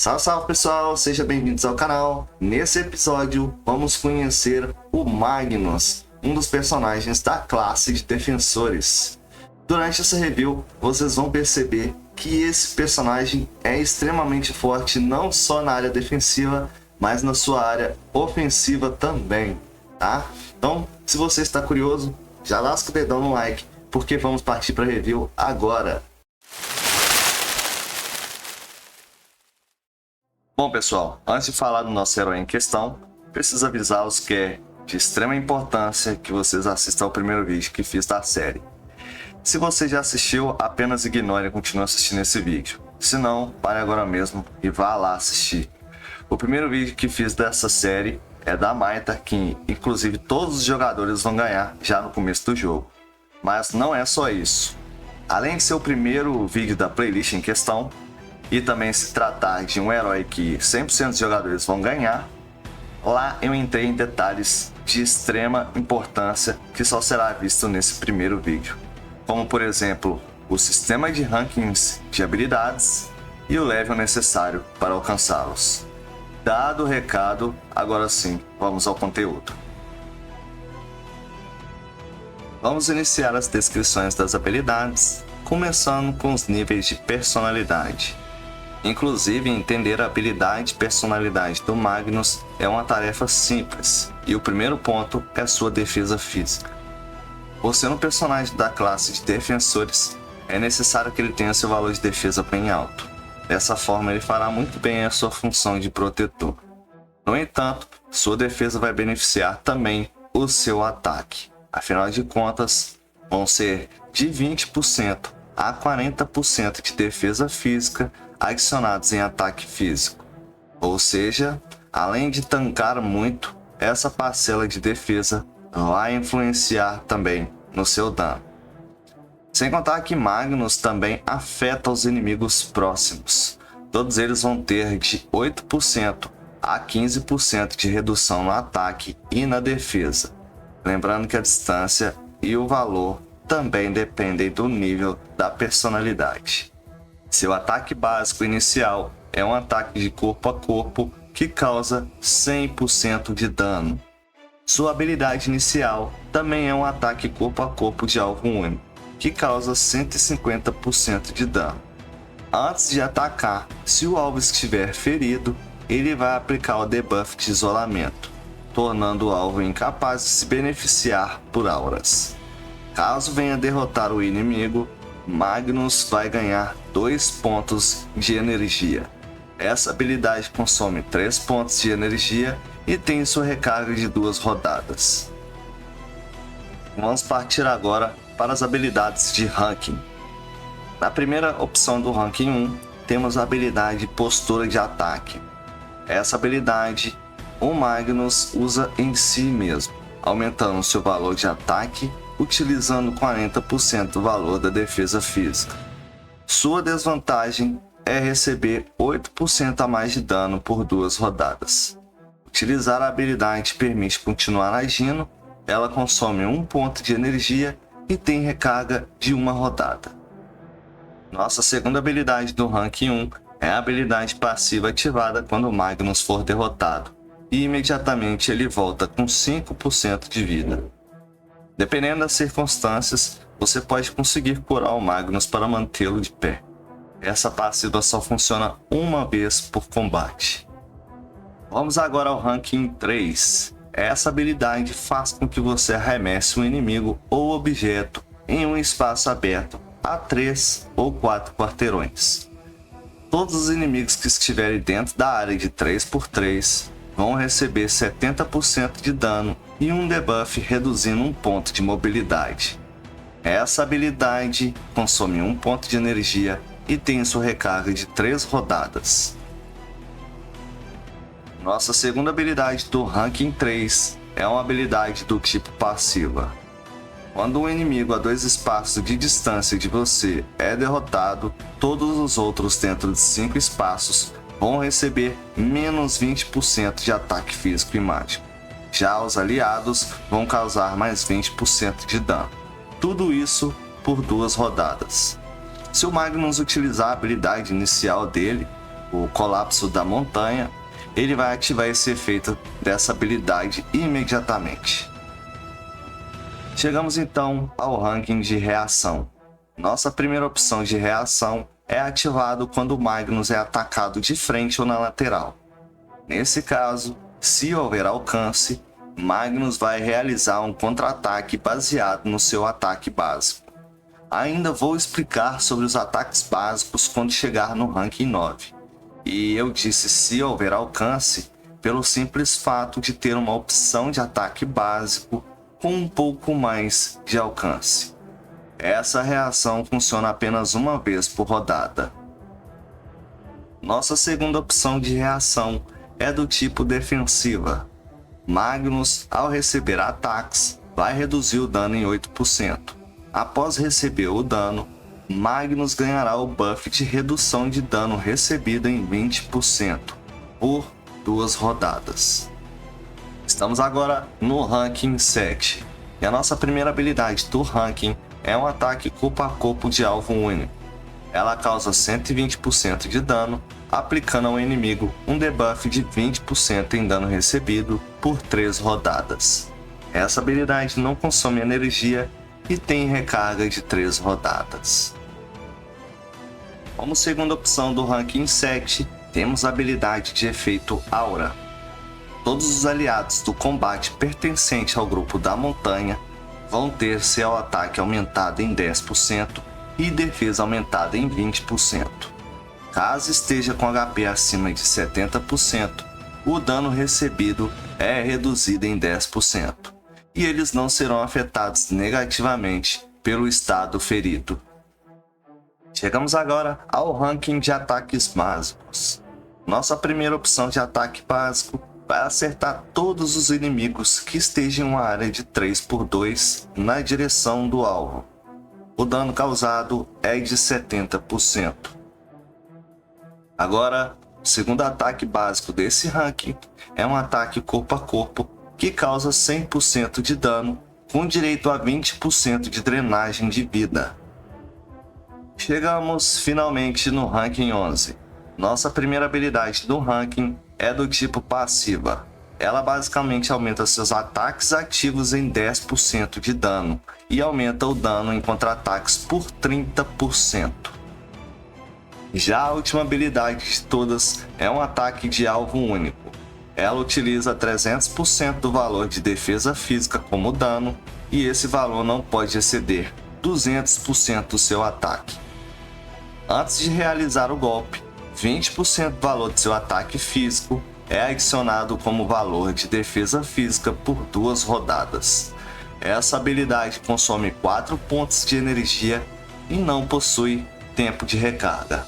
Salve, salve pessoal, sejam bem-vindos ao canal. Nesse episódio vamos conhecer o Magnus, um dos personagens da classe de defensores. Durante essa review vocês vão perceber que esse personagem é extremamente forte não só na área defensiva, mas na sua área ofensiva também, tá? Então, se você está curioso, já lasca o dedão no like, porque vamos partir para a review agora. Bom pessoal, antes de falar do nosso herói em questão, preciso avisá-los que é de extrema importância que vocês assistam ao primeiro vídeo que fiz da série. Se você já assistiu, apenas ignore e continue assistindo esse vídeo. Se não, pare agora mesmo e vá lá assistir. O primeiro vídeo que fiz dessa série é da Maita, que inclusive todos os jogadores vão ganhar já no começo do jogo. Mas não é só isso. Além de ser o primeiro vídeo da playlist em questão, e também se tratar de um herói que 100% dos jogadores vão ganhar, lá eu entrei em detalhes de extrema importância que só será visto nesse primeiro vídeo, como por exemplo, o sistema de rankings de habilidades e o level necessário para alcançá-los. Dado o recado, agora sim, vamos ao conteúdo. Vamos iniciar as descrições das habilidades, começando com os níveis de personalidade. Inclusive, entender a habilidade e personalidade do Magnus é uma tarefa simples, e o primeiro ponto é sua defesa física. Por ser um personagem da classe de defensores, é necessário que ele tenha seu valor de defesa bem alto. Dessa forma, ele fará muito bem a sua função de protetor. No entanto, sua defesa vai beneficiar também o seu ataque. Afinal de contas, vão ser de 20% a 40% de defesa física adicionados em ataque físico. Ou seja, além de tancar muito, essa parcela de defesa vai influenciar também no seu dano. Sem contar que Magnus também afeta os inimigos próximos. Todos eles vão ter de 8% a 15% de redução no ataque e na defesa. Lembrando que a distância e o valor também dependem do nível da personalidade. Seu ataque básico inicial é um ataque de corpo a corpo que causa 100% de dano. Sua habilidade inicial também é um ataque corpo a corpo de alvo único, que causa 150% de dano. Antes de atacar, se o alvo estiver ferido, ele vai aplicar o debuff de isolamento, tornando o alvo incapaz de se beneficiar por auras. Caso venha derrotar o inimigo, Magnus vai ganhar 2 pontos de energia. Essa habilidade consome 3 pontos de energia e tem sua recarga de 2 rodadas. Vamos partir agora para as habilidades de ranking. Na primeira opção do ranking 1, temos a habilidade Postura de Ataque. Essa habilidade o Magnus usa em si mesmo, aumentando seu valor de ataque utilizando 40% do valor da defesa física. Sua desvantagem é receber 8% a mais de dano por 2 rodadas. Utilizar a habilidade permite continuar agindo, ela consome 1 ponto de energia e tem recarga de 1 rodada. Nossa segunda habilidade do ranking 1 é a habilidade passiva ativada quando o Magnus for derrotado, e imediatamente ele volta com 5% de vida. Dependendo das circunstâncias, você pode conseguir curar o Magnus para mantê-lo de pé. Essa passiva só funciona uma vez por combate. Vamos agora ao ranking 3. Essa habilidade faz com que você arremesse um inimigo ou objeto em um espaço aberto a 3 ou 4 quarteirões. Todos os inimigos que estiverem dentro da área de 3×3 vão receber 70% de dano e um debuff reduzindo 1 ponto de mobilidade. Essa habilidade consome 1 ponto de energia e tem sua recarga de 3 rodadas. Nossa segunda habilidade do ranking 3 é uma habilidade do tipo passiva. Quando um inimigo a 2 espaços de distância de você é derrotado, todos os outros dentro de 5 espaços vão receber menos 20% de ataque físico e mágico. Já os aliados vão causar mais 20% de dano. Tudo isso por 2 rodadas. Se o Magnus utilizar a habilidade inicial dele, o colapso da montanha, ele vai ativar esse efeito dessa habilidade imediatamente. Chegamos então ao ranking de reação. Nossa primeira opção de reação é ativado quando o Magnus é atacado de frente ou na lateral. Nesse caso, se houver alcance, Magnus vai realizar um contra-ataque baseado no seu ataque básico. Ainda vou explicar sobre os ataques básicos quando chegar no ranking 9. E eu disse se houver alcance, pelo simples fato de ter uma opção de ataque básico com um pouco mais de alcance. Essa reação funciona apenas uma vez por rodada. Nossa segunda opção de reação é do tipo defensiva. Magnus, ao receber ataques, vai reduzir o dano em 8%. Após receber o dano, Magnus ganhará o buff de redução de dano recebido em 20% por 2 rodadas. Estamos agora no ranking 7, e a nossa primeira habilidade do ranking é um ataque corpo a corpo de alvo único. Ela causa 120% de dano, aplicando ao inimigo um debuff de 20% em dano recebido por 3 rodadas. Essa habilidade não consome energia e tem recarga de 3 rodadas. Como segunda opção do ranking 7, temos a habilidade de efeito Aura. Todos os aliados do combate pertencente ao grupo da montanha vão ter seu ataque aumentado em 10% e defesa aumentada em 20%. Caso esteja com HP acima de 70%, o dano recebido é reduzido em 10%, e eles não serão afetados negativamente pelo estado ferido. Chegamos agora ao ranking de ataques básicos. Nossa primeira opção de ataque básico vai acertar todos os inimigos que estejam em uma área de 3×2 na direção do alvo. O dano causado é de 70%. Agora, o segundo ataque básico desse ranking é um ataque corpo a corpo que causa 100% de dano, com direito a 20% de drenagem de vida. Chegamos finalmente no ranking 11. Nossa primeira habilidade do ranking é do tipo passiva. Ela basicamente aumenta seus ataques ativos em 10% de dano e aumenta o dano em contra-ataques por 30%. Já a última habilidade de todas é um ataque de alvo único. Ela utiliza 300% do valor de defesa física como dano, e esse valor não pode exceder 200% do seu ataque. Antes de realizar o golpe, 20% do valor de seu ataque físico é adicionado como valor de defesa física por 2 rodadas. Essa habilidade consome 4 pontos de energia e não possui tempo de recarga.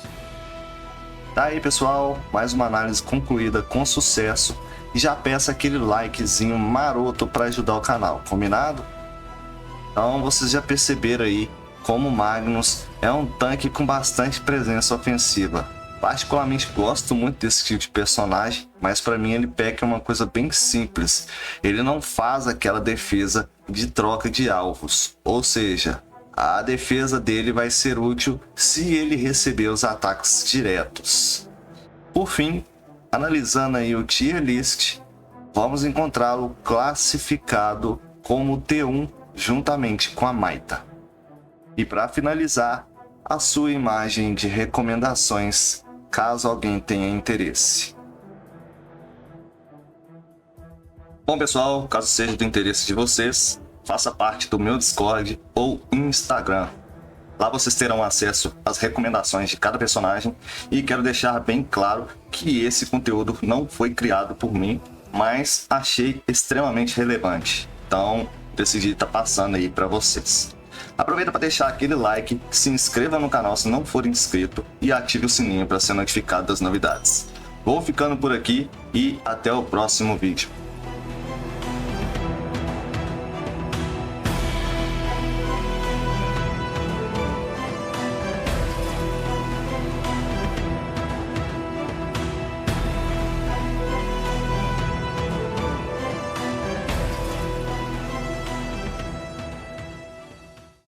Tá aí, pessoal, mais uma análise concluída com sucesso, e já peça aquele likezinho maroto para ajudar o canal, combinado? Então vocês já perceberam aí como o Magnus é um tanque com bastante presença ofensiva. Particularmente gosto muito desse tipo de personagem, mas para mim ele peca uma coisa bem simples. Ele não faz aquela defesa de troca de alvos, ou seja, a defesa dele vai ser útil se ele receber os ataques diretos. Por fim, analisando aí o tier list, vamos encontrá-lo classificado como T1 juntamente com a Maita. E para finalizar, a sua imagem de recomendações, caso alguém tenha interesse. Bom, pessoal, caso seja do interesse de vocês, faça parte do meu Discord ou Instagram. Lá vocês terão acesso às recomendações de cada personagem, e quero deixar bem claro que esse conteúdo não foi criado por mim, mas achei extremamente relevante. Então, decidi estar passando aí para vocês. Aproveita para deixar aquele like, se inscreva no canal se não for inscrito e ative o sininho para ser notificado das novidades. Vou ficando por aqui e até o próximo vídeo.